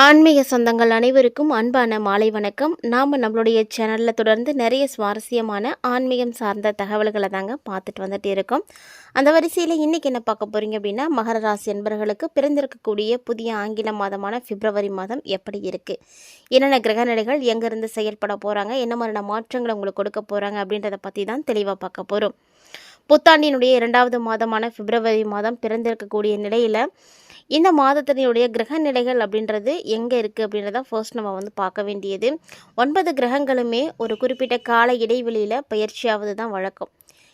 ஆன்மீக சொந்தங்கள் அனைவருக்கும் அன்பான மாலை வணக்கம். நாம் நம்மளுடைய சேனலில் தொடர்ந்து நிறைய சுவாரஸ்யமான ஆன்மீகம் சார்ந்த தகவல்களை தாங்க பார்த்துட்டு வந்துட்டு இருக்கோம். அந்த வரிசையில் இன்றைக்கி என்ன பார்க்க போகிறீங்க அப்படின்னா, மகர ராசி என்பவர்களுக்கு பிறந்திருக்கக்கூடிய புதிய ஆங்கில மாதமான பிப்ரவரி மாதம் எப்படி இருக்குது, என்னென்ன கிரகநிலைகள் எங்கேருந்து செயல்பட போகிறாங்க, என்ன மாதிரியான மாற்றங்களை உங்களுக்கு கொடுக்க போகிறாங்க அப்படின்றத பற்றி தான் தெளிவாக பார்க்க போகிறோம். புத்தாண்டினுடைய 2வது மாதமான பிப்ரவரி மாதம் பிறந்திருக்கக்கூடிய நிலையில் இந்த மாதத்தினுடைய கிரக நிலைகள் அப்படின்றது எங்கே இருக்குது அப்படின்றத ஃபர்ஸ்ட் நம்ம பார்க்க வேண்டியது. 9 கிரகங்களுமே ஒரு குறிப்பிட்ட கால இடைவெளியில் பயிற்சியாவது தான் வழக்கம்.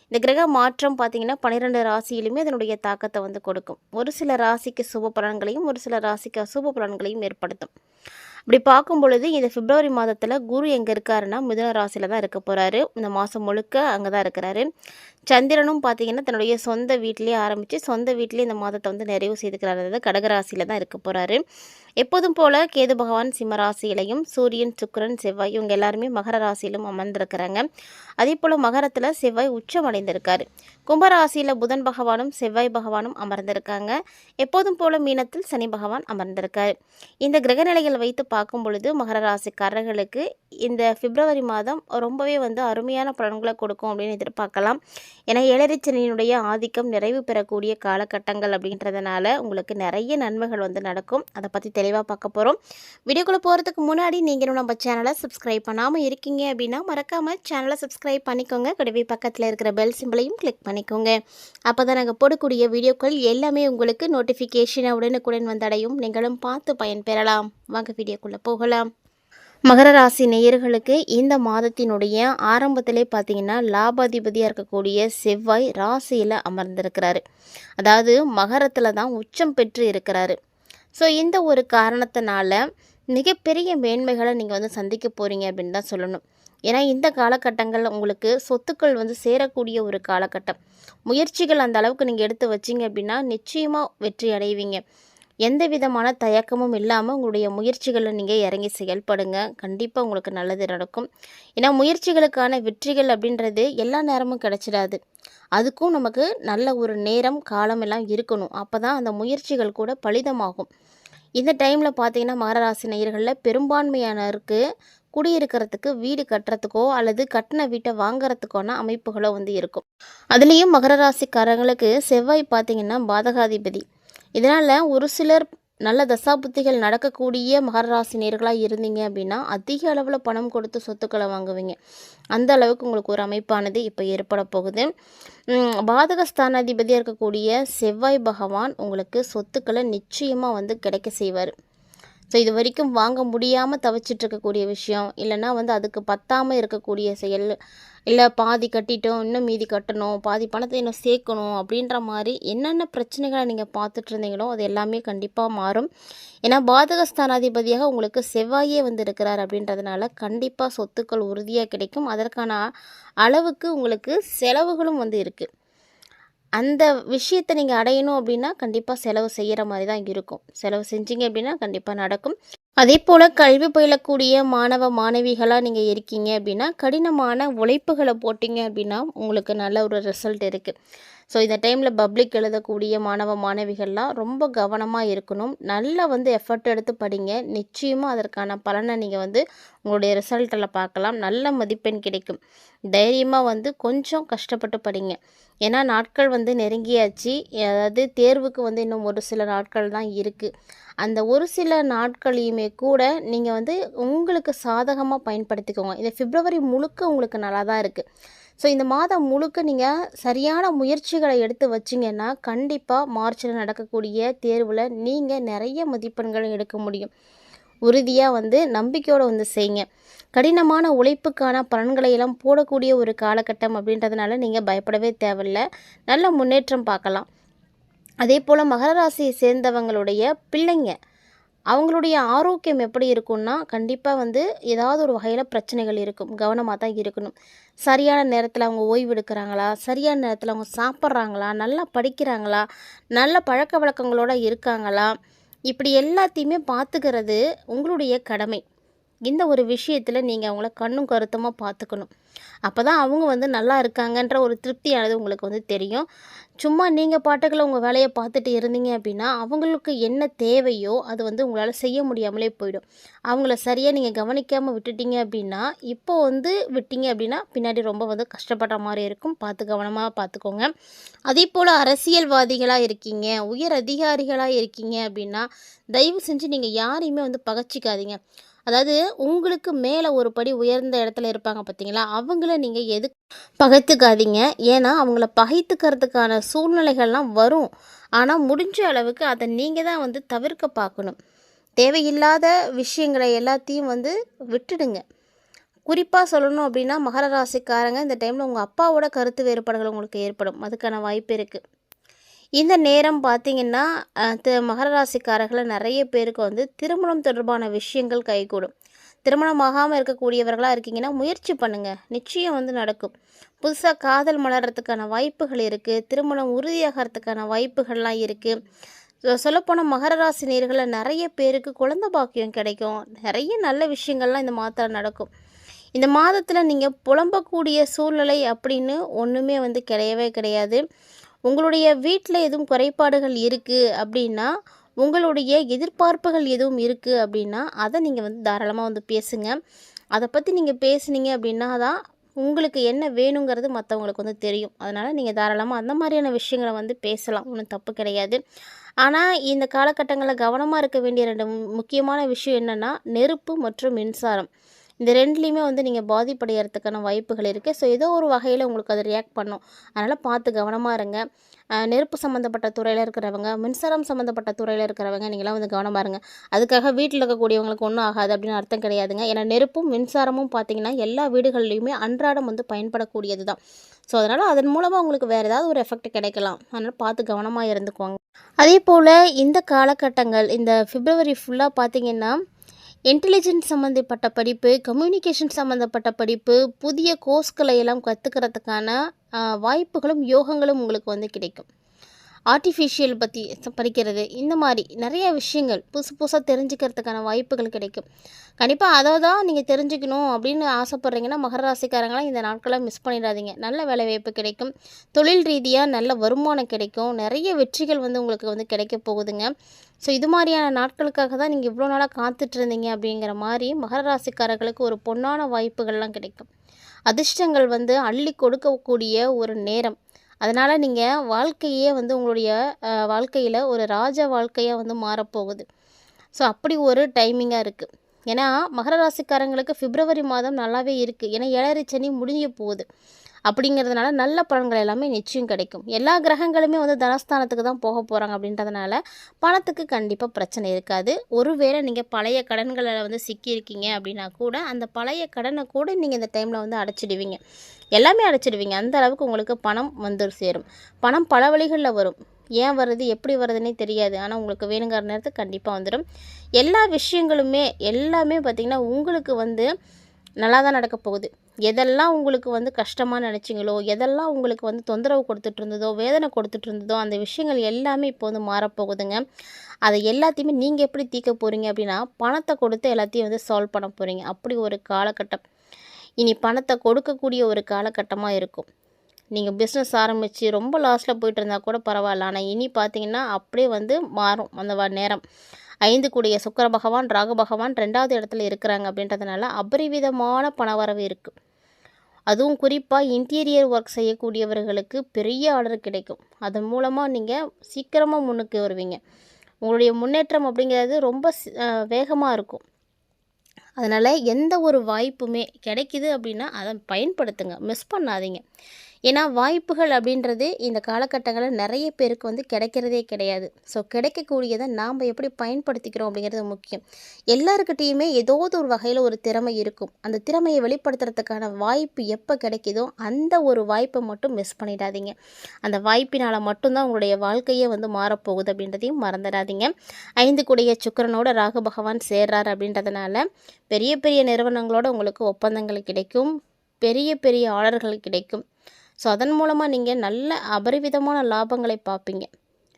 இந்த கிரக மாற்றம் பார்த்திங்கன்னா 12 ராசியிலுமே அதனுடைய தாக்கத்தை கொடுக்கும். ஒரு சில ராசிக்கு சுப பலன்களையும் ஒரு சில ராசிக்கு அசுப பலன்களையும் ஏற்படுத்தும். அப்படி பார்க்கும் பொழுது இந்த பிப்ரவரி மாதத்தில் குரு எங்கே இருக்காருன்னா மிதுன ராசியில் தான் இருக்க போகிறாரு. இந்த மாதம் முழுக்க அங்கே தான் இருக்கிறாரு. சந்திரனும் பார்த்திங்கன்னா தன்னுடைய சொந்த வீட்டிலே ஆரம்பித்து சொந்த வீட்டிலே இந்த மாதத்தை நிறைவு செய்துக்கிறாரு. அதாவது கடகராசியில் தான் இருக்க போகிறாரு. எப்போதும் போல் கேது பகவான் சிம்ம ராசியிலையும் சூரியன் சுக்கிரன் செவ்வாய் இவங்க எல்லாருமே மகர ராசியிலும் அமர்ந்திருக்கிறாங்க. அதே போல் மகரத்தில் செவ்வாய் உச்சம் அடைந்திருக்காரு. கும்பராசியில் புதன் பகவானும் செவ்வாய் பகவானும் அமர்ந்திருக்காங்க. எப்போதும் போல் மீனத்தில் சனி பகவான் அமர்ந்திருக்காரு. இந்த கிரகநிலைகள் வைத்து பார்க்கும் பொழுது மகர ராசிக்காரர்களுக்கு இந்த பிப்ரவரி மாதம் ரொம்பவே அருமையான பலன்களை கொடுக்கும் அப்படின்னு எதிர்பார்க்கலாம். ஏன்னா ஏழரைச்சனியினுடைய ஆதிக்கம் நிறைவு பெறக்கூடிய காலகட்டங்கள் அப்படின்றதுனால உங்களுக்கு நிறைய நன்மைகள் நடக்கும். அதை பற்றி தெளிவாக பார்க்க போகிறோம். வீடியோக்குள்ளே போகிறதுக்கு முன்னாடி நீங்களும் நம்ம சேனலை சப்ஸ்கிரைப் பண்ணாமல் இருக்கீங்க அப்படின்னா மறக்காமல் சேனலை சப்ஸ்கிரைப் பண்ணிக்கோங்க. கூடவே பக்கத்தில் இருக்கிற பெல் சிம்பிளையும் கிளிக் பண்ணிக்கோங்க. அப்போ தான் நாங்கள் போடக்கூடிய வீடியோக்கள் எல்லாமே உங்களுக்கு நோட்டிஃபிகேஷனை உடனுக்குடன் வந்தடையும். நீங்களும் பார்த்து பயன்பெறலாம். வாங்க வீடியோக்குள்ளே போகலாம். மகர ராசி நேயர்களுக்கு இந்த மாதத்தினுடைய ஆரம்பத்திலே பார்த்தீங்கன்னா லாபாதிபதியாக இருக்கக்கூடிய செவ்வாய் ராசியில் அமர்ந்திருக்கிறாரு. அதாவது மகரத்தில் தான் உச்சம் பெற்று இருக்கிறாரு. ஸோ இந்த ஒரு காரணத்தினால மிகப்பெரிய மேன்மைகளை நீங்கள் சந்திக்க போகிறீங்க அப்படின்னு தான் சொல்லணும். ஏன்னா இந்த காலகட்டங்கள் உங்களுக்கு சொத்துக்கள் சேரக்கூடிய ஒரு காலகட்டம். முயற்சிகள் அந்த அளவுக்கு நீங்கள் எடுத்து வச்சிங்க அப்படின்னா நிச்சயமாக வெற்றி அடைவீங்க. எந்த விதமான தயக்கமும் இல்லாமல் உங்களுடைய முயற்சிகளை நீங்கள் இறங்கி செயல்படுங்க. கண்டிப்பாக உங்களுக்கு நல்லது நடக்கும். ஏன்னா முயற்சிகளுக்கான வெற்றிகள் அப்படின்றது எல்லா நேரமும் கிடச்சிடாது. அதுக்கும் நமக்கு நல்ல ஒரு நேரம் காலம் எல்லாம் இருக்கணும். அப்போ தான் அந்த முயற்சிகள் கூட பலிதமாகும். இந்த டைமில் பார்த்தீங்கன்னா மகர ராசி நேயர்களில் பெரும்பான்மையானருக்கு குடியிருக்கிறதுக்கு வீடு கட்டுறதுக்கோ அல்லது கட்டின வீட்டை வாங்குறதுக்கான அமைப்புகளோ இருக்கும். அதுலேயும் மகர ராசிக்காரங்களுக்கு செவ்வாய் பார்த்தீங்கன்னா பாதகாதிபதி. இதனால் ஒரு சிலர் நல்ல தசாபுத்திகள் நடக்கக்கூடிய மகர ராசி நேயர்களாக இருந்தீங்க அப்படின்னா அதிக அளவில் பணம் கொடுத்து சொத்துக்களை வாங்குவீங்க. அந்த அளவுக்கு உங்களுக்கு ஒரு அமைப்பானது இப்போ ஏற்பட போகுது. பாதகஸ்தானாதிபதியாக இருக்கக்கூடிய செவ்வாய் பகவான் உங்களுக்கு சொத்துக்களை நிச்சயமாக கிடைக்க செய்வார். ஸோ இது வரைக்கும் வாங்க முடியாமல் தவிச்சிட்டு இருக்கக்கூடிய விஷயம், இல்லைன்னா அதுக்கு பத்தாமல் இருக்கக்கூடிய செயல், இல்லை பாதி கட்டிட்டோம் இன்னும் மீதி கட்டணும், பாதி பணத்தை இன்னும் சேர்க்கணும் அப்படின்ற மாதிரி என்னென்ன பிரச்சனைகளை நீங்கள் பார்த்துட்டு இருந்தீங்களோ அது எல்லாமே கண்டிப்பாக மாறும். ஏன்னா பாதகஸ்தானாதிபதியாக உங்களுக்கு செவ்வாயே இருக்கிறார் அப்படின்றதுனால கண்டிப்பாக சொத்துக்கள் உறுதியாக கிடைக்கும். அதற்கான அளவுக்கு உங்களுக்கு செலவுகளும் இருக்குது. அந்த விஷயத்தை நீங்கள் அடையணும் அப்படின்னா கண்டிப்பாக செலவு செய்கிற மாதிரி தான் இருக்கும். செலவு செஞ்சீங்க அப்படின்னா கண்டிப்பாக நடக்கும். அதே போல் கல்வி பயிலக்கூடிய மாணவ மாணவிகளாக நீங்கள் இருக்கீங்க அப்படின்னா கடினமான உழைப்புகளை போட்டிங்க அப்படின்னா உங்களுக்கு நல்ல ஒரு ரிசல்ட் இருக்குது. ஸோ இந்த டைமில் பப்ளிக் எழுதக்கூடிய மாணவ மாணவிகள்லாம் ரொம்ப கவனமாக இருக்கணும். நல்லா எஃபர்ட் எடுத்து படிங்க. நிச்சயமாக அதற்கான பலனை நீங்கள் உங்களுடைய ரிசல்ட்டில் பார்க்கலாம். நல்ல மதிப்பெண் கிடைக்கும். தைரியமாக கொஞ்சம் கஷ்டப்பட்டு படிங்க. ஏன்னா நாட்கள் நெருங்கியாச்சு. அதாவது தேர்வுக்கு இன்னும் ஒரு சில நாட்கள் தான் இருக்குது. அந்த ஒரு சில நாட்களையுமே கூட நீங்கள் உங்களுக்கு சாதகமாக பயன்படுத்திக்கோங்க. இந்த பிப்ரவரி முழுக்க உங்களுக்கு நல்லா தான் இருக்குது. ஸோ இந்த மாதம் முழுக்க நீங்கள் சரியான முயற்சிகளை எடுத்து வச்சிங்கன்னா கண்டிப்பாக மார்ச்சில் நடக்கக்கூடிய தேர்வில் நீங்கள் நிறைய மதிப்பெண்களை எடுக்க முடியும். உறுதியாக நம்பிக்கையோடு செய்யுங்க. கடினமான உழைப்புக்கான பலன்களை எல்லாம் போடக்கூடிய ஒரு காலகட்டம் அப்படின்றதுனால நீங்கள் பயப்படவே தேவையில்லை. நல்ல முன்னேற்றம் பார்க்கலாம். அதே போல் மகர ராசியை சேர்ந்தவங்களுடைய பிள்ளைங்க அவங்களுடைய ஆரோக்கியம் எப்படி இருக்கும்னா கண்டிப்பாக ஏதாவது ஒரு வகையில் பிரச்சனைகள் இருக்கும். கவனமாக தான் இருக்கணும். சரியான நேரத்தில் அவங்க ஓய்வு எடுக்கிறாங்களா, சரியான நேரத்தில் அவங்க சாப்பிட்றாங்களா, நல்லா படிக்கிறாங்களா, நல்ல பழக்க வழக்கங்களோடு இருக்காங்களா, இப்படி எல்லாத்தையுமே பார்த்துக்கிறது உங்களுடைய கடமை. இந்த ஒரு விஷயத்தில் நீங்கள் அவங்கள கண்ணும் கருத்துமாக பார்த்துக்கணும். அப்போ தான் அவங்க வந்து நல்லா இருக்காங்கன்ற ஒரு திருப்தியானது உங்களுக்கு வந்து தெரியும். சும்மா நீங்கள் பாட்டுக்குள்ள உங்கள் வேலையை பார்த்துட்டு இருந்தீங்க அப்படின்னா, அவங்களுக்கு என்ன தேவையோ அது வந்து உங்களால் செய்ய முடியாமலே போயிடும். அவங்கள சரியாக நீங்கள் கவனிக்காமல் விட்டுட்டீங்க அப்படின்னா, இப்போ வந்து விட்டீங்க அப்படின்னா பின்னாடி ரொம்ப வந்து கஷ்டப்படுற மாதிரி இருக்கும். பார்த்து கவனமாக பார்த்துக்கோங்க. அதேபோல் அரசியல்வாதிகளாக இருக்கீங்க, உயர் அதிகாரிகளாக இருக்கீங்க அப்படின்னா, தயவு செஞ்சு நீங்கள் யாரையுமே வந்து பகச்சிக்காதீங்க. அதாவது உங்களுக்கு மேலே ஒரு படி உயர்ந்த இடத்துல இருப்பாங்க பார்த்தீங்களா, அவங்கள நீங்கள் பகைத்துக்காதீங்க. ஏன்னா அவங்கள பகைத்துக்கிறதுக்கான சூழ்நிலைகள்லாம் வரும். ஆனால் முடிஞ்ச அளவுக்கு அதை நீங்கள் தான் வந்து தவிர்க்க பார்க்கணும். தேவையில்லாத விஷயங்களை எல்லாத்தையும் வந்து விட்டுடுங்க. குறிப்பாக சொல்லணும் அப்படின்னா மகர ராசிக்காரங்க இந்த டைமில் உங்கள் அப்பாவோட கருத்து வேறுபாடுகள் உங்களுக்கு ஏற்படும். அதுக்கான வாய்ப்பு இருக்குது. இந்த நேரம் பார்த்திங்கன்னா மகர ராசிக்காரர்களை நிறைய பேருக்கு வந்து திருமணம் தொடர்பான விஷயங்கள் கைகூடும். திருமணம் ஆகாமல் இருக்கக்கூடியவர்களாக இருக்கீங்கன்னா முயற்சி பண்ணுங்கள், நிச்சயம் வந்து நடக்கும். புதுசாக காதல் மலர்றதுக்கான வாய்ப்புகள் இருக்குது. திருமணம் உறுதியாகிறதுக்கான வாய்ப்புகள்லாம் இருக்குது. சொல்லப்போனால் மகர ராசி நேர்களில் நிறைய பேருக்கு குழந்தை பாக்கியம் கிடைக்கும். நிறைய நல்ல விஷயங்கள்லாம் இந்த மாதத்தில் நடக்கும். இந்த மாதத்தில் நீங்கள் புலம்பக்கூடிய சூழ்நிலை அப்படின்னு ஒன்றுமே வந்து கிடையவே கிடையாது. உங்களுடைய வீட்டில் எதுவும் குறைபாடுகள் இருக்குது அப்படின்னா, உங்களுடைய எதிர்பார்ப்புகள் எதுவும் இருக்குது அப்படின்னா, அதை நீங்கள் வந்து தாராளமாக வந்து பேசுங்க. அதை பற்றி நீங்கள் பேசுனீங்க அப்படின்னா தான் உங்களுக்கு என்ன வேணுங்கிறது மற்றவங்களுக்கு வந்து தெரியும். அதனால் நீங்கள் தாராளமாக அந்த மாதிரியான விஷயங்களை வந்து பேசலாம், ஒன்றும் தப்பு கிடையாது. ஆனால் இந்த காலகட்டங்களில் கவனமாக இருக்க வேண்டிய 2 முக்கியமான விஷயம் என்னென்னா, நெருப்பு மற்றும் மின்சாரம். இந்த 2லேயுமே வந்து நீங்கள் பாதிப்படைகிறதுக்கான வாய்ப்புகள் இருக்குது. ஸோ ஏதோ ஒரு வகையில் உங்களுக்கு அது ரியாக்ட் பண்ணும். அதனால் பார்த்து கவனமாக இருங்க. நெருப்பு சம்மந்தப்பட்ட துறையில் இருக்கிறவங்க, மின்சாரம் சம்மந்தப்பட்ட துறையில் இருக்கிறவங்க நீங்களாம் வந்து கவனமாக இருங்க. அதுக்காக வீட்டில் இருக்கக்கூடியவங்களுக்கு ஒன்றும் ஆகாது அப்படின்னு அர்த்தம் கிடையாதுங்க. ஏன்னா நெருப்பும் மின்சாரமும் பார்த்திங்கன்னா எல்லா வீடுகள்லையுமே அன்றாடம் வந்து பயன்படக்கூடியது தான். ஸோ அதனால் அதன் மூலமாக உங்களுக்கு வேறு ஏதாவது ஒரு எஃபெக்ட் கிடைக்கலாம். அதனால் பார்த்து கவனமாக இருந்துக்குவாங்க. அதே போல் இந்த காலகட்டங்கள் இந்த பிப்ரவரி ஃபுல்லாக பார்த்திங்கன்னா இன்டெலிஜென்ஸ் சம்மந்தப்பட்ட படிப்பு, கம்யூனிகேஷன் சம்மந்தப்பட்ட படிப்பு, புதிய கோர்ஸ்களை எல்லாம் கற்றுக்கிறதுக்கான வாய்ப்புகளும் யோகங்களும் உங்களுக்கு வந்து கிடைக்கும். ஆர்டிஃபிஷியல் பற்றி படிக்கிறது, இந்த மாதிரி நிறைய விஷயங்கள் புதுசு புதுசாக தெரிஞ்சுக்கிறதுக்கான வாய்ப்புகள் கிடைக்கும். கண்டிப்பாக அதை தான் நீங்கள் தெரிஞ்சுக்கணும் அப்படின்னு ஆசைப்பட்றீங்கன்னா மகர ராசிக்காரங்களாம் இந்த நாட்களை மிஸ் பண்ணிடாதீங்க. நல்ல வேலைவாய்ப்பு கிடைக்கும். தொழில் ரீதியாக நல்ல வருமானம் கிடைக்கும். நிறைய வெற்றிகள் வந்து உங்களுக்கு வந்து கிடைக்க போகுதுங்க. ஸோ இது மாதிரியான நாட்களுக்காக தான் நீங்கள் இவ்வளோ நாளாக காத்துட்ருந்தீங்க அப்படிங்கிற மாதிரி மகர ராசிக்காரர்களுக்கு ஒரு பொன்னான வாய்ப்புகள்லாம் கிடைக்கும். அதிர்ஷ்டங்கள் வந்து அள்ளி கொடுக்கக்கூடிய ஒரு நேரம். அதனால் நீங்கள் வாழ்க்கையே வந்து உங்களுடைய வாழ்க்கையில் ஒரு ராஜ வாழ்க்கையாக வந்து மாறப்போகுது. ஸோ அப்படி ஒரு டைமிங்காக இருக்குது. ஏன்னா மகர ராசிக்காரங்களுக்கு பிப்ரவரி மாதம் நல்லாவே இருக்குது. ஏன்னா 7 சனி முடிய போகுது. அப்படிங்கிறதுனால நல்ல பலன்கள் எல்லாமே நிச்சயம் கிடைக்கும். எல்லா கிரகங்களுமே வந்து தனஸ்தானத்துக்கு தான் போக போகிறாங்க அப்படின்றதுனால பணத்துக்கு கண்டிப்பாக பிரச்சனை இருக்காது. ஒருவேளை நீங்கள் பழைய கடன்களில் வந்து சிக்கியிருக்கீங்க அப்படின்னா கூட அந்த பழைய கடனை கூட நீங்கள் இந்த டைமில் வந்து அடைச்சிடுவீங்க. எல்லாமே அடைச்சிடுவீங்க. அந்த அளவுக்கு உங்களுக்கு பணம் வந்து சேரும். பணம் பல வழிகளில் வரும். ஏன் வருது, எப்படி வருதுன்னே தெரியாது. ஆனால் உங்களுக்கு வேணுங்கிற நேரத்துக்கு கண்டிப்பாக வந்துடும். எல்லா விஷயங்களுமே எல்லாமே பார்த்திங்கன்னா உங்களுக்கு வந்து நல்லா தான் நடக்க போகுது. எதெல்லாம் உங்களுக்கு வந்து கஷ்டமாக நினச்சிங்களோ, எதெல்லாம் உங்களுக்கு வந்து தொந்தரவு கொடுத்துட்டு இருந்ததோ, வேதனை கொடுத்துட்டு இருந்ததோ, அந்த விஷயங்கள் எல்லாமே இப்போ வந்து மாறப்போகுதுங்க. அதை எல்லாத்தையுமே நீங்கள் எப்படி தீர்க்க போகிறீங்க அப்படின்னா, பணத்தை கொடுத்து எல்லாத்தையும் வந்து சால்வ் பண்ண போகிறீங்க. அப்படி ஒரு காலகட்டம். இனி பணத்தை கொடுக்கக்கூடிய ஒரு காலகட்டமாக இருக்கும். நீங்கள் பிஸ்னஸ் ஆரம்பித்து ரொம்ப லாஸில் போயிட்டு இருந்தால் கூட பரவாயில்ல. ஆனால் இனி பார்த்தீங்கன்னா அப்படியே வந்து மாறும் அந்த நேரம். 5 கூடிய சுக்கிர பகவான், ராகு பகவான் 2வது இடத்துல இருக்கிறாங்க அப்படின்றதுனால அபரிவிதமான பணவரவு இருக்குது. அதுவும் குறிப்பாக இன்டீரியர் ஒர்க் செய்யக்கூடியவர்களுக்கு பெரிய ஆர்டர் கிடைக்கும். அதன் மூலமாக நீங்கள் சீக்கிரமாக முன்னுக்கு வருவீங்க. உங்களுடைய முன்னேற்றம் அப்படிங்கிறது ரொம்ப வேகமாக இருக்கும். அதனால் எந்த ஒரு வாய்ப்புமே கிடைக்கிது அப்படின்னா அதை பயன்படுத்துங்க, மிஸ் பண்ணாதீங்க. ஏன்னா வாய்ப்புகள் அப்படின்றது இந்த காலகட்டங்களில் நிறைய பேருக்கு வந்து கிடைக்கிறதே கிடையாது. ஸோ கிடைக்கக்கூடியதை நாம் எப்படி பயன்படுத்திக்கிறோம் அப்படிங்கிறது முக்கியம். எல்லாருக்கிட்டேயுமே ஏதோது ஒரு வகையில் ஒரு திறமை இருக்கும். அந்த திறமையை வெளிப்படுத்துறதுக்கான வாய்ப்பு எப்போ கிடைக்குதோ அந்த ஒரு வாய்ப்பை மட்டும் மிஸ் பண்ணிடாதீங்க. அந்த வாய்ப்பினால் மட்டும்தான் உங்களுடைய வாழ்க்கையே வந்து மாறப்போகுது அப்படின்றதையும் மறந்துடாதீங்க. 5 கூடிய சுக்கிரனோட ராகு பகவான் சேர்றார் அப்படின்றதுனால பெரிய பெரிய நிறுவனங்களோட உங்களுக்கு ஒப்பந்தங்கள் கிடைக்கும். பெரிய பெரிய ஆர்டர்கள் கிடைக்கும். ஸோ அதன் மூலமாக நீங்கள் நல்ல அபரிவிதமான லாபங்களை பார்ப்பீங்க.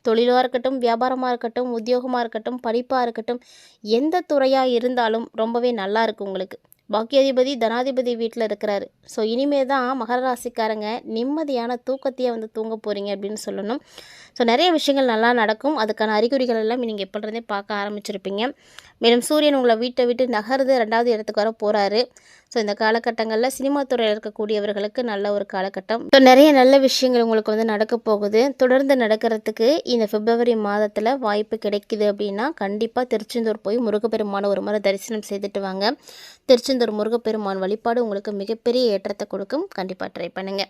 தொழிலாக இருக்கட்டும், வியாபாரமாக இருக்கட்டும், உத்தியோகமாக இருக்கட்டும், படிப்பாக இருக்கட்டும், எந்த துறையாக இருந்தாலும் ரொம்பவே நல்லா இருக்கும் உங்களுக்கு. பாக்கியாதிபதி தனாதிபதி வீட்டில் இருக்கிறாரு. ஸோ இனிமே தான் மகர ராசிக்காரங்க நிம்மதியான தூக்கத்தையே தூங்க போகிறீங்க அப்படின்னு சொல்லணும். ஸோ நிறைய விஷயங்கள் நல்லா நடக்கும். அதுக்கான அறிகுறிகள் எல்லாம் நீங்கள் எப்பொழுதே பார்க்க ஆரம்பிச்சிருப்பீங்க. மேலும் சூரியன் உங்களை வீட்டை விட்டு நகர்ந்து 2வது இடத்துக்கு வர போகிறாரு. ஸோ இந்த காலகட்டங்களில் சினிமா துறையில் இருக்கக்கூடியவர்களுக்கு நல்ல ஒரு காலகட்டம். ஸோ நிறைய நல்ல விஷயங்கள் உங்களுக்கு நடக்க போகுது. தொடர்ந்து நடக்கிறதுக்கு இந்த பிப்ரவரி மாதத்தில் வாய்ப்பு கிடைக்குது அப்படின்னா கண்டிப்பாக திருச்செந்தூர் போய் முருகப்பெருமான ஒரு முறை தரிசனம் செய்துட்டு வாங்க. திருச்செந்தூர் முருகப்பெருமான் வழிபாடு உங்களுக்கு மிகப்பெரிய ஏற்றத்தை கொடுக்கும். கண்டிப்பாக ட்ரை பண்ணுங்கள்.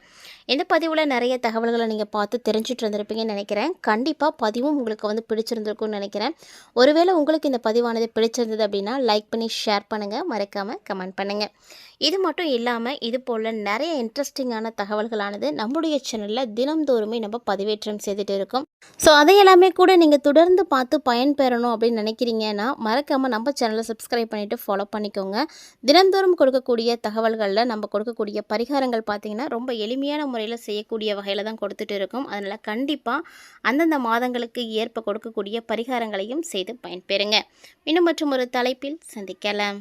இந்த பதிவில் நிறைய தகவல்களை நீங்கள் பார்த்து தெரிஞ்சுட்டு இருந்திருப்பீங்கன்னு நினைக்கிறேன். கண்டிப்பாக பதிவும் உங்களுக்கு பிடிச்சிருந்திருக்கும்னு நினைக்கிறேன். ஒருவேளை உங்களுக்கு இந்த பதிவானது பிடிச்சிருந்தது அப்படின்னா லைக் பண்ணி ஷேர் பண்ணுங்கள். மறக்காமல் கமெண்ட் பண்ணுங்கள். இது மட்டும் இல்லாமல் இது போல் நிறைய இன்ட்ரெஸ்டிங்கான தகவல்களானது நம்முடைய சேனலில் தினம்தோறுமே நம்ம பதிவேற்றம் செய்துட்டு இருக்கோம். ஸோ அதையெல்லாமே கூட நீங்கள் தொடர்ந்து பார்த்து பயன்பெறணும் அப்படின்னு நினைக்கிறீங்கன்னா மறக்காமல் நம்ம சேனலை சப்ஸ்கிரைப் பண்ணிவிட்டு ஃபாலோ பண்ணிக்கோங்க. தினந்தோறும் கொடுக்கக்கூடிய தகவல்களில் நம்ம கொடுக்கக்கூடிய பரிகாரங்கள் பார்த்திங்கன்னா ரொம்ப எளிமையான முறையில் செய்யக்கூடிய வகையில் தான் கொடுத்துட்டு இருக்கோம். அதனால் கண்டிப்பாக அந்தந்த மாதங்களுக்கு ஏற்ப கொடுக்கக்கூடிய பரிகாரங்களையும் செய்து பயன்பெறுங்க. இன்னும் மற்றும் ஒரு தலைப்பில் சந்திக்கலாம்.